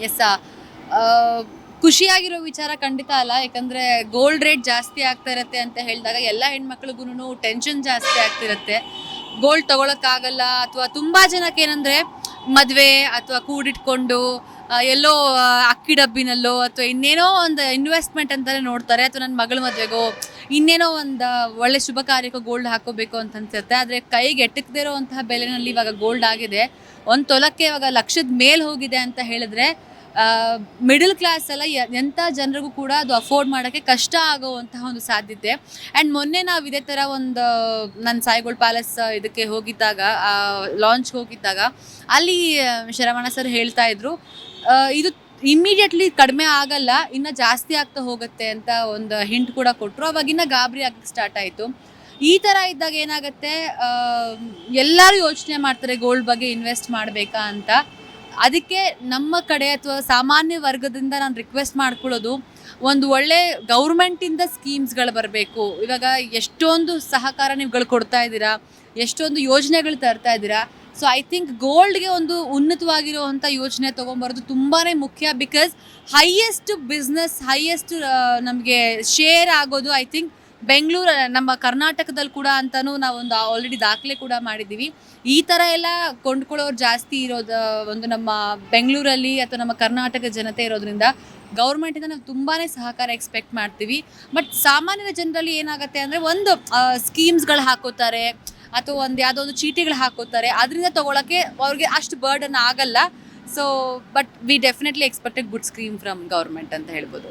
S ಖುಷಿಯಾಗಿರೋ ವಿಚಾರ ಖಂಡಿತ ಅಲ್ಲ. ಯಾಕಂದರೆ ಗೋಲ್ಡ್ ರೇಟ್ ಜಾಸ್ತಿ ಆಗ್ತಾ ಇರತ್ತೆ ಅಂತ ಹೇಳಿದಾಗ ಎಲ್ಲ ಹೆಣ್ಮಕ್ಳಿಗೂ ಟೆನ್ಷನ್ ಜಾಸ್ತಿ ಆಗ್ತಿರತ್ತೆ. ಗೋಲ್ಡ್ ತೊಗೊಳಕ್ಕಾಗಲ್ಲ, ಅಥವಾ ತುಂಬ ಜನಕ್ಕೆ ಏನಂದರೆ ಮದುವೆ ಅಥವಾ ಕೂಡಿಟ್ಕೊಂಡು ಎಲ್ಲೋ ಅಕ್ಕಿ ಡಬ್ಬಿನಲ್ಲೋ ಅಥವಾ ಇನ್ನೇನೋ ಒಂದು ಇನ್ವೆಸ್ಟ್ಮೆಂಟ್ ಅಂತಲೇ ನೋಡ್ತಾರೆ, ಅಥವಾ ನನ್ನ ಮಗಳ ಮದುವೆಗೋ ಇನ್ನೇನೋ ಒಂದು ಒಳ್ಳೆ ಶುಭ ಕಾರ್ಯಕ್ಕೋ ಗೋಲ್ಡ್ ಹಾಕೋಬೇಕು ಅಂತ ಅನ್ಸುತ್ತೆ. ಆದರೆ ಕೈಗೆ ಎಟಕದೇ ಇರೋವಂತಹ ಬೆಲೆನಲ್ಲಿ ಇವಾಗ ಗೋಲ್ಡ್ ಆಗಿದೆ. ಒಂದು ತೊಲಕ್ಕೆ ಇವಾಗ ಲಕ್ಷದ ಮೇಲೆ ಹೋಗಿದೆ ಅಂತ ಹೇಳಿದ್ರೆ ಮಿಡಲ್ ಕ್ಲಾಸ್ ಎಲ್ಲ ಎಂಥ ಜನರಿಗೂ ಕೂಡ ಅದು ಅಫೋರ್ಡ್ ಮಾಡೋಕ್ಕೆ ಕಷ್ಟ ಆಗೋವಂತಹ ಒಂದು ಸಾಧ್ಯತೆ. ಆ್ಯಂಡ್ ಮೊನ್ನೆ ನಾವು ಇದೇ ಥರ ಒಂದು ನನ್ನ ಸಾಯಿಗೋಲ್ಡ್ ಪ್ಯಾಲೇಸ್ ಇದಕ್ಕೆ ಹೋಗಿದ್ದಾಗ, ಲಾಂಚ್ಗೆ ಹೋಗಿದ್ದಾಗ ಅಲ್ಲಿ ಶರವಣ ಸರ್ ಹೇಳ್ತಾ ಇದ್ರು, ಇದು ಇಮ್ಮಿಡಿಯೇಟ್ಲಿ ಕಡಿಮೆ ಆಗಲ್ಲ, ಇನ್ನು ಜಾಸ್ತಿ ಆಗ್ತಾ ಹೋಗುತ್ತೆ ಅಂತ ಒಂದು ಹಿಂಟ್ ಕೂಡ ಕೊಟ್ಟರು. ಅವಾಗಿನ್ನ ಗಾಬರಿ ಆಗಕ್ಕೆ ಸ್ಟಾರ್ಟ್ ಆಯಿತು. ಈ ಥರ ಇದ್ದಾಗ ಏನಾಗುತ್ತೆ, ಎಲ್ಲರೂ ಯೋಚನೆ ಮಾಡ್ತಾರೆ ಗೋಲ್ಡ್ ಬಗ್ಗೆ ಇನ್ವೆಸ್ಟ್ ಮಾಡಬೇಕಾ ಅಂತ. ಅದಕ್ಕೆ ನಮ್ಮ ಕಡೆ ಅಥವಾ ಸಾಮಾನ್ಯ ವರ್ಗದಿಂದ ನಾನು ರಿಕ್ವೆಸ್ಟ್ ಮಾಡ್ಕೊಳ್ಳೋದು, ಒಂದು ಒಳ್ಳೆ ಗೌರ್ಮೆಂಟಿಂದ ಸ್ಕೀಮ್ಸ್ಗಳು ಬರಬೇಕು. ಇವಾಗ ಎಷ್ಟೊಂದು ಸಹಕಾರ ನೀವುಗಳು ಕೊಡ್ತಾ ಇದ್ದೀರಾ, ಎಷ್ಟೊಂದು ಯೋಜನೆಗಳು ತರ್ತಾ ಇದ್ದೀರಾ. ಸೊ ಐ ಥಿಂಕ್ ಗೋಲ್ಡ್ಗೆ ಒಂದು ಉನ್ನತವಾಗಿರುವಂಥ ಯೋಜನೆ ತೊಗೊಂಬರೋದು ತುಂಬಾ ಮುಖ್ಯ. ಬಿಕಾಸ್ ಹೈಯೆಸ್ಟ್ ಬಿಸ್ನೆಸ್, ಹೈಯೆಸ್ಟ್ ನಮಗೆ ಶೇರ್ ಆಗೋದು ಐ ಥಿಂಕ್ ಬೆಂಗಳೂರು, ನಮ್ಮ ಕರ್ನಾಟಕದಲ್ಲಿ ಕೂಡ ಅಂತಲೂ ನಾವೊಂದು ಆಲ್ರೆಡಿ ದಾಖಲೆ ಕೂಡ ಮಾಡಿದ್ದೀವಿ. ಈ ಥರ ಎಲ್ಲ ಕೊಂಡ್ಕೊಳ್ಳೋರು ಜಾಸ್ತಿ ಇರೋದು ಒಂದು ನಮ್ಮ ಬೆಂಗಳೂರಲ್ಲಿ ಅಥವಾ ನಮ್ಮ ಕರ್ನಾಟಕ ಜನತೆ ಇರೋದ್ರಿಂದ ಗೌರ್ಮೆಂಟಿಂದ ನಾವು ತುಂಬಾ ಸಹಕಾರ ಎಕ್ಸ್ಪೆಕ್ಟ್ ಮಾಡ್ತೀವಿ. ಬಟ್ ಸಾಮಾನ್ಯರ ಜನರಲ್ಲಿ ಏನಾಗುತ್ತೆ ಅಂದರೆ, ಒಂದು ಸ್ಕೀಮ್ಸ್ಗಳು ಹಾಕೋತಾರೆ ಅಥವಾ ಒಂದು ಯಾವುದೋ ಒಂದು ಚೀಟಿಗಳು ಹಾಕೋತಾರೆ, ಅದರಿಂದ ತೊಗೊಳಕ್ಕೆ ಅವ್ರಿಗೆ ಅಷ್ಟು ಬರ್ಡನ್ ಆಗಲ್ಲ. So but we definitely expected good scheme from government ಅಂತ ಹೇಳ್ಬೋದು.